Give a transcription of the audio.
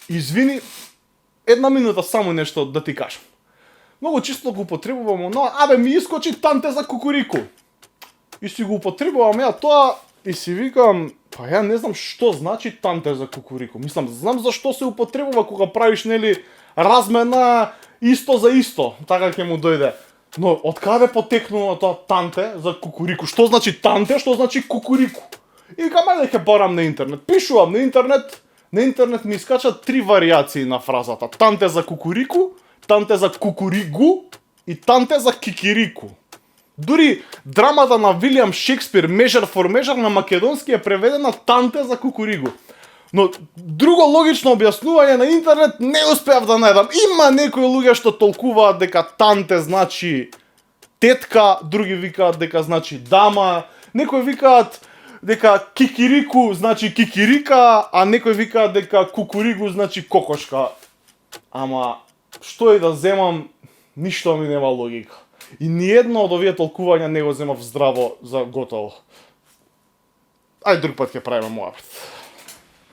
извини, една минута само нешто да ти кажам. Многу често го употребувам оно, абе ми искочи танте за кукурику. И си го употребувам ја тоа и си викам, па ја не знам што значи танте за кукурику. Мислам, знам зашто се употребува кога правиш нели размена исто за исто, така ќе му дојде. Но од каде потекнува тоа танте за кукурику? Што значи танте, што значи кукурику? И викам, ајде ќе барам на интернет. Пишувам на интернет ми искачат 3 варијации на фразата. Танте за кукурику, танте за кукуригу и танте за кикирику. Дури драмата на Вилијам Шекспир, Measure for Measure, на македонски е преведена танте за кукуригу. Но друго логично објаснување на интернет не успеав да најдам. Има некои луѓе што толкуваат дека танте значи тетка, други викаат дека значи дама, некои викаат дека кикирику значи кикирика, а некои викаат дека кукуригу значи кокошка. Ама што и да земам, ништо ми нема логика. И ниедно од овие толкувања не го земав здраво за готово. Ај друг пат ќе правиме мојаврт.